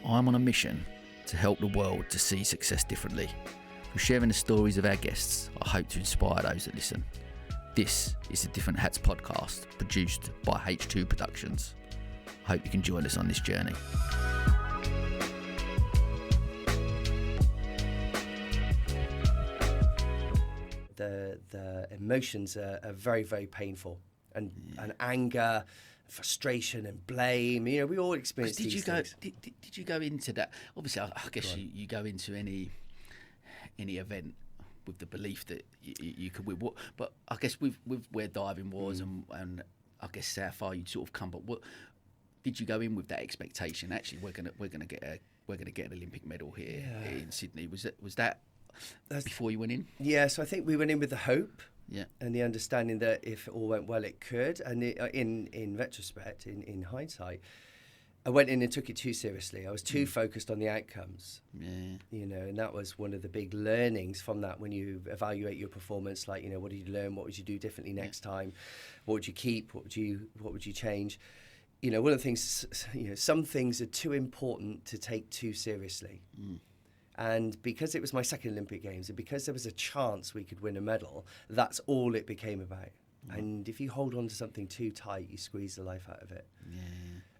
I'm on a mission to help the world to see success differently. Through sharing the stories of our guests, I hope to inspire those that listen. This is the Different Hats podcast, produced by H2 Productions. I hope you can join us on this journey. The emotions are very, very painful, and anger, frustration, and blame. You know, we all experience these things. Did you go into that? Obviously, I guess you go into any event with the belief that you could win. But I guess with where diving was and I guess how far you'd sort of come. But what did you go in with that expectation? Actually, we're gonna get an Olympic medal here in Sydney. Was that before you went in? Yeah, so I think we went in with the hope and the understanding that if it all went well, it could. And in retrospect, in hindsight, I went in and took it too seriously. I was too focused on the outcomes. Yeah. You know, and that was one of the big learnings from that when you evaluate your performance. Like, you know, what did you learn? What would you do differently next time? What would you keep? What would you change? You know, one of the things, you know, some things are too important to take too seriously. And because it was my second Olympic Games and because there was a chance we could win a medal, that's all it became about. And if you hold on to something too tight, you squeeze the life out of it. Yeah.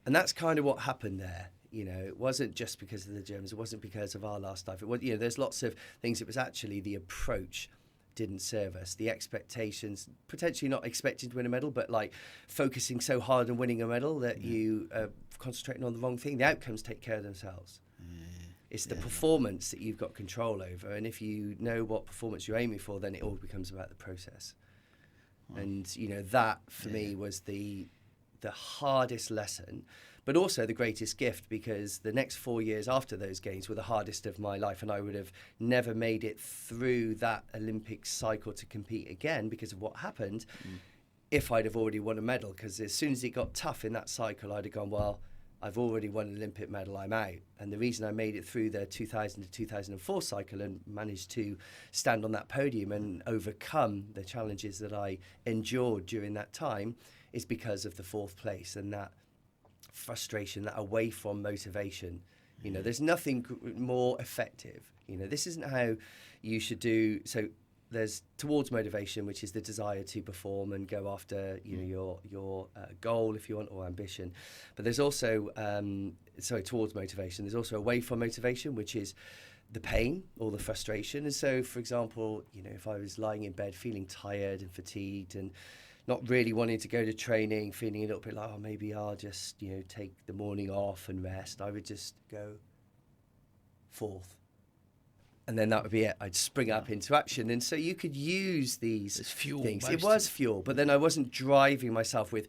And that's kind of what happened there. You know, it wasn't just because of the Germans. It wasn't because of our last dive. It was, you know, there's lots of things. It was actually the approach didn't serve us. The expectations, potentially not expecting to win a medal, but like focusing so hard on winning a medal that you are concentrating on the wrong thing. The outcomes take care of themselves. It's the performance that you've got control over. And if you know what performance you're aiming for, then it all becomes about the process. Wow. And, you know, that for me was the hardest lesson, but also the greatest gift, because the next 4 years after those games were the hardest of my life, and I would have never made it through that Olympic cycle to compete again because of what happened if I'd have already won a medal. Because as soon as it got tough in that cycle, I'd have gone, well, I've already won an Olympic medal, I'm out. And the reason I made it through the 2000 to 2004 cycle and managed to stand on that podium and overcome the challenges that I endured during that time is because of the fourth place and that frustration, that away from motivation. You know, there's nothing more effective. You know, this isn't how you should do. So there's towards motivation, which is the desire to perform and go after, you know, your goal, if you want, or ambition. But there's also, towards motivation, there's also away from motivation, which is the pain or the frustration. And so, for example, you know, if I was lying in bed feeling tired and fatigued and not really wanting to go to training, feeling a little bit like, oh, maybe I'll just, you know, take the morning off and rest, I would just go fourth. And then that would be it. I'd spring up into action. And so you could use these things. It was fuel, but then I wasn't driving myself with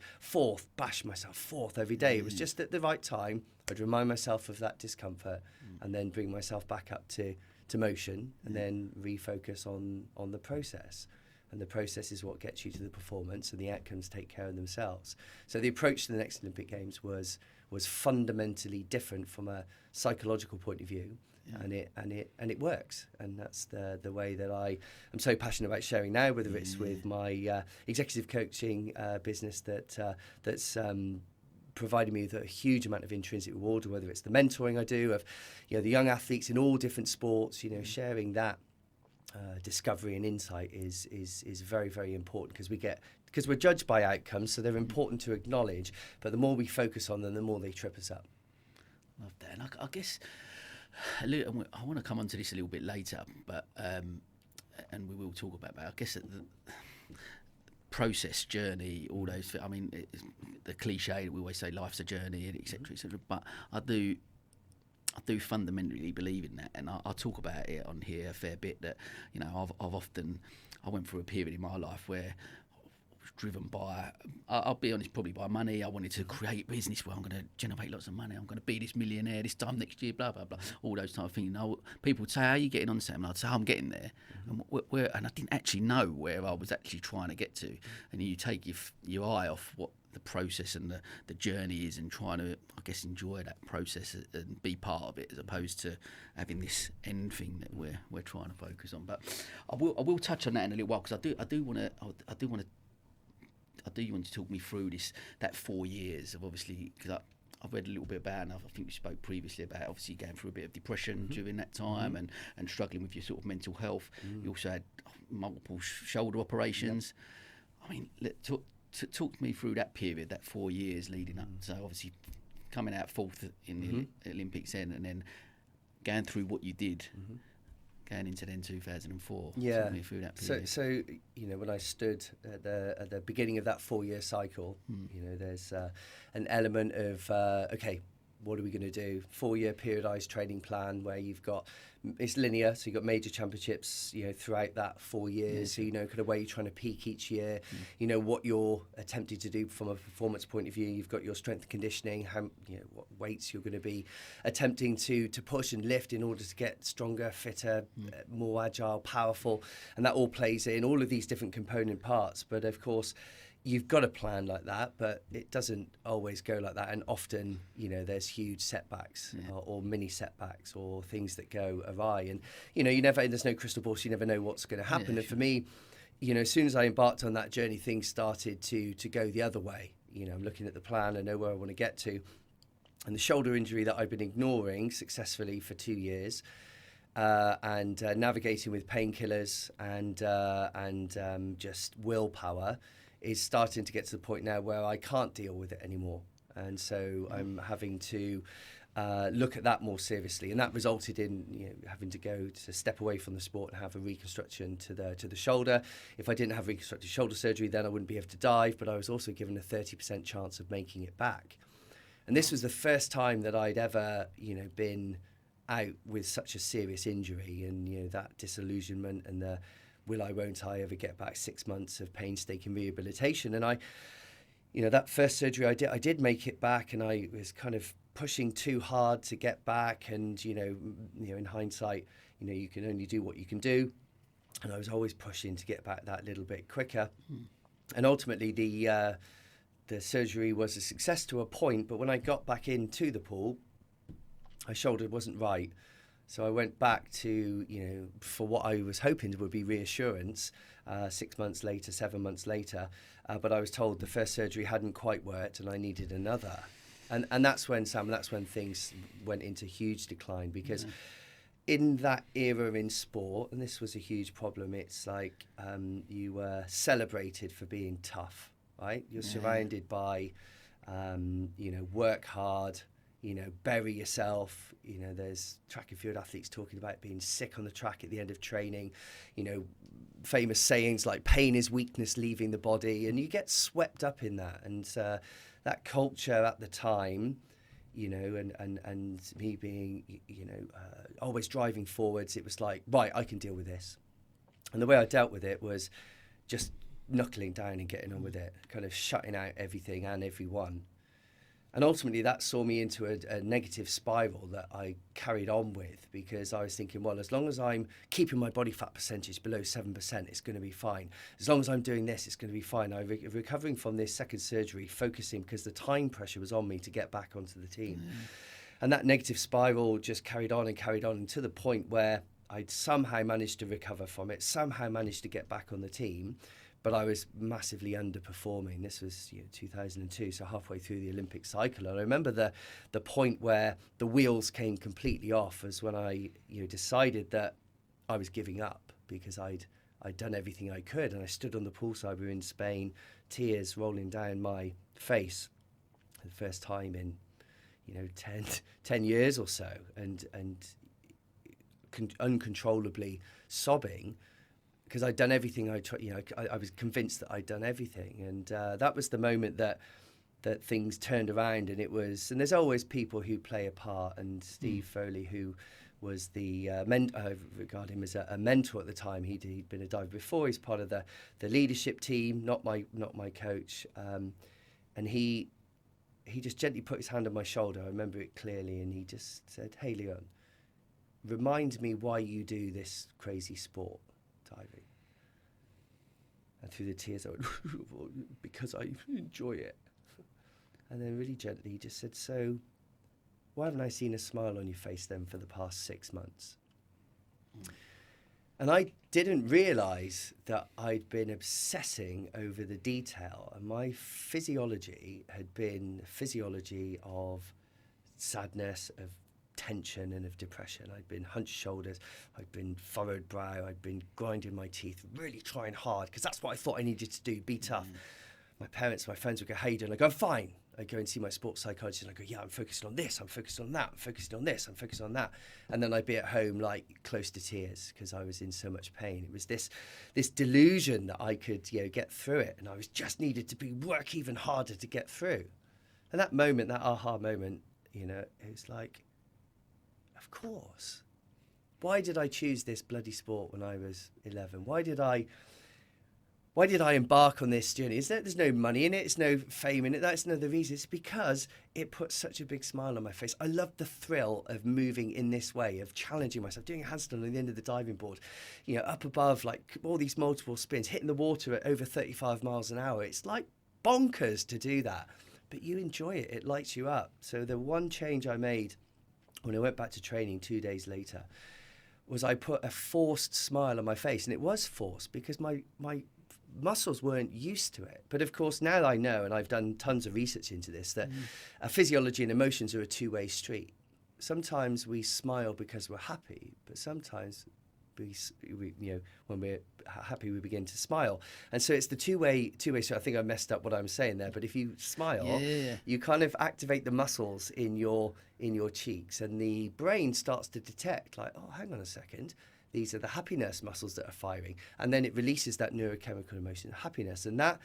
bash myself fourth every day. It was just at the right time. I'd remind myself of that discomfort and then bring myself back up to motion and then refocus on the process. And the process is what gets you to the performance, and the outcomes take care of themselves. So the approach to the next Olympic Games was fundamentally different from a psychological point of view. And it works, and that's the way that I am so passionate about sharing now. Whether it's with my executive coaching business that's providing me with a huge amount of intrinsic reward, or whether it's the mentoring I do of, you know, the young athletes in all different sports. You know, sharing that discovery and insight is very, very important, because we're judged by outcomes, so they're important to acknowledge. But the more we focus on them, the more they trip us up. Love that, and I guess. I want to come on to this a little bit later, but and we will talk about that. I guess the process, journey, all those. I mean, the cliche we always say, life's a journey, etc., etc. But I do fundamentally believe in that, and I talk about it on here a fair bit. That, you know, I went through a period in my life where driven by, I'll be honest, probably by money. I wanted to create a business where I'm going to generate lots of money. I'm going to be this millionaire this time next year, blah, blah, blah. All those type of things. People would say, how are you getting on, Sam? And I'd say, I'm getting there. And I didn't actually know where I was actually trying to get to. And you take your eye off what the process and the journey is, and trying to, I guess, enjoy that process and be part of it, as opposed to having this end thing that we're trying to focus on. But I will touch on that in a little while, because I do want to talk me through that 4 years of, obviously, because I've read a little bit about, and I think we spoke previously about obviously going through a bit of depression during that time, and struggling with your sort of mental health. You also had multiple shoulder operations. I mean, talk to me through that period, that 4 years leading up. So obviously coming out fourth in the Olympics and then going through what you did. Going into then 2004. Yeah. Talk me through that period. So when I stood at the beginning of that 4-year cycle, there's an element of okay, what are we going to do? 4-year periodized training plan where it's linear, so you've got major championships, throughout that 4 years. So kind of where you're trying to peak each year. What you're attempting to do from a performance point of view. You've got your strength and conditioning, how what weights you're going to be attempting to push and lift in order to get stronger, fitter, more agile, powerful, and that all plays in all of these different component parts. But of course, you've got a plan like that, but it doesn't always go like that. And often, there's huge setbacks or mini setbacks or things that go awry. And, there's no crystal ball, so you never know what's going to happen. And for me, as soon as I embarked on that journey, things started to go the other way. I'm looking at the plan, I know where I want to get to. And the shoulder injury that I've been ignoring successfully for 2 years, and navigating with painkillers and just willpower, is starting to get to the point now where I can't deal with it anymore. And so I'm having to look at that more seriously. And that resulted in having to step away from the sport and have a reconstruction to the shoulder. If I didn't have reconstructed shoulder surgery, then I wouldn't be able to dive, but I was also given a 30% chance of making it back. And this was the first time that I'd ever, been out with such a serious injury, and, that disillusionment and the will I, won't I ever get back, 6 months of painstaking rehabilitation. And that first surgery I did make it back, and I was kind of pushing too hard to get back. And, in hindsight, you can only do what you can do. And I was always pushing to get back that little bit quicker. And ultimately the surgery was a success to a point, but when I got back into the pool, my shoulder wasn't right. So I went back to, for what I was hoping would be reassurance 6 months later, 7 months later. But I was told the first surgery hadn't quite worked and I needed another. And that's when, Sam, things went into huge decline, because in that era in sport, and this was a huge problem, it's like you were celebrated for being tough, right? You're surrounded by, work hard, bury yourself. There's track and field athletes talking about being sick on the track at the end of training, famous sayings like pain is weakness leaving the body, and you get swept up in that. And that culture at the time, and me being, always driving forwards, it was like, right, I can deal with this. And the way I dealt with it was just knuckling down and getting on with it, kind of shutting out everything and everyone. And ultimately that saw me into a negative spiral that I carried on with, because I was thinking, well, as long as I'm keeping my body fat percentage below 7%, it's going to be fine. As long as I'm doing this, it's going to be fine. I was recovering from this second surgery, focusing, because the time pressure was on me to get back onto the team. And that negative spiral just carried on, and to the point where I'd somehow managed to recover from it, somehow managed to get back on the team. But I was massively underperforming. This was 2002, so halfway through the Olympic cycle. And I remember the point where the wheels came completely off was when I decided that I was giving up, because I'd done everything I could. And I stood on the poolside, we were in Spain, tears rolling down my face for the first time in 10 years or so, and uncontrollably sobbing, because I'd done everything I was convinced that I'd done everything. And that was the moment that things turned around. And there's always people who play a part. And Steve Foley, who was I regard him as a mentor at the time. He'd been a diver before. He's part of the leadership team, not my coach. And he just gently put his hand on my shoulder. I remember it clearly. And he just said, "Hey, Leon, remind me why you do this crazy sport, diving." And through the tears, I went, "Because I enjoy it." And then really gently he just said, "So why haven't I seen a smile on your face then for the past 6 months?" And I didn't realise that I'd been obsessing over the detail, and my physiology had been physiology of sadness, of tension and of depression. I'd been hunched shoulders, I'd been furrowed brow, I'd been grinding my teeth, really trying hard, because that's what I thought I needed to do, be tough. My parents, my friends would go, how you doing? I go, I'm fine. I go and see my sports psychologist and I go, yeah, I'm focusing on this, I'm focusing on that, I'm focusing on this, I'm focusing on that. And then I'd be at home like close to tears because I was in so much pain. It was this delusion that I could, get through it, and I was just needed to work even harder to get through. And that moment, that aha moment, it was like, of course. Why did I choose this bloody sport when I was 11? Why did I embark on this journey? There's no money in it, there's no fame in it. That's another reason. It's because it put such a big smile on my face. I loved the thrill of moving in this way, of challenging myself, doing a handstand on the end of the diving board, up above, like all these multiple spins, hitting the water at over 35 miles an hour. It's like bonkers to do that, but you enjoy it. It lights you up. So the one change I made when I went back to training 2 days later was I put a forced smile on my face, and it was forced because my muscles weren't used to it. But of course, now I know, and I've done tons of research into this, that physiology and emotions are a two-way street. Sometimes we smile because we're happy, but sometimes we when we're happy, we begin to smile. And so it's the two-way. So I think I messed up what I'm saying there, but if you smile, you kind of activate the muscles in your cheeks, and the brain starts to detect, like, oh, hang on a second, these are the happiness muscles that are firing. And then it releases that neurochemical emotion, happiness. And that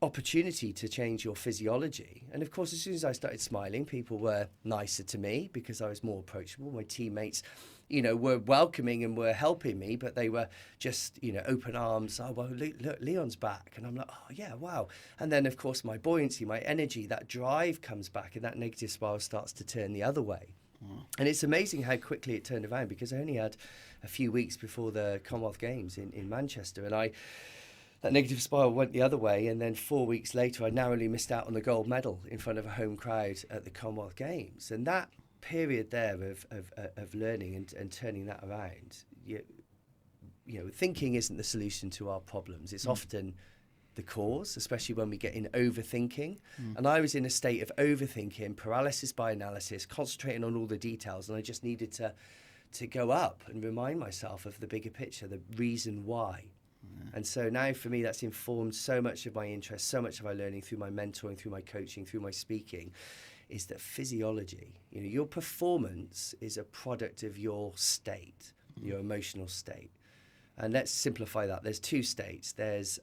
opportunity to change your physiology. And of course, as soon as I started smiling, people were nicer to me because I was more approachable. My teammates, were welcoming and were helping me, but they were just, open arms. Oh, well, look, Leon's back. And I'm like, oh, yeah, wow. And then, of course, my buoyancy, my energy, that drive comes back, and that negative spiral starts to turn the other way. And it's amazing how quickly it turned around, because I only had a few weeks before the Commonwealth Games in Manchester, and that negative spiral went the other way, and then 4 weeks later I narrowly missed out on the gold medal in front of a home crowd at the Commonwealth Games. And that period there of learning and turning that around, thinking isn't the solution to our problems. It's often the cause, especially when we get in overthinking. And I was in a state of overthinking, paralysis by analysis, concentrating on all the details, and I just needed to go up and remind myself of the bigger picture, the reason why. And so now for me, that's informed so much of my interest, so much of my learning through my mentoring, through my coaching, through my speaking, is that physiology, your performance is a product of your state, your emotional state. And let's simplify that. There's two states. There's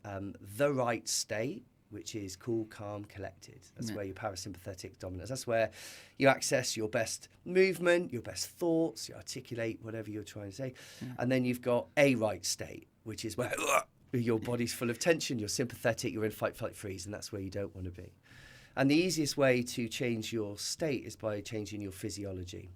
the right state, which is cool, calm, collected. That's where your parasympathetic dominance. That's where you access your best movement, your best thoughts, you articulate whatever you're trying to say. And then you've got a right state, which is where your body's full of tension, you're sympathetic, you're in fight, flight, freeze, and that's where you don't want to be. And the easiest way to change your state is by changing your physiology.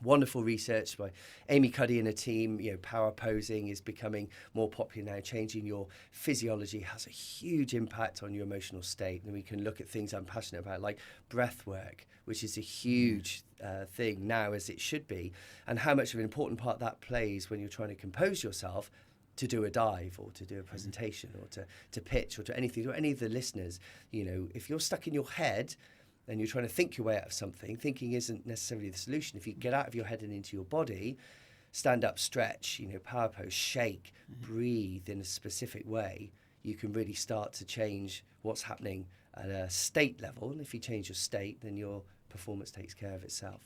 Wonderful research by Amy Cuddy and her team. Power posing is becoming more popular now. Changing your physiology has a huge impact on your emotional state. And we can look at things I'm passionate about, like breath work, which is a huge thing now, as it should be, and how much of an important part that plays when you're trying to compose yourself to do a dive or to do a presentation or to pitch or to anything, or any of the listeners. If you're stuck in your head and you're trying to think your way out of something, thinking isn't necessarily the solution. If you get out of your head and into your body, stand up, stretch, power pose, shake, breathe in a specific way, you can really start to change what's happening at a state level. And if you change your state, then your performance takes care of itself.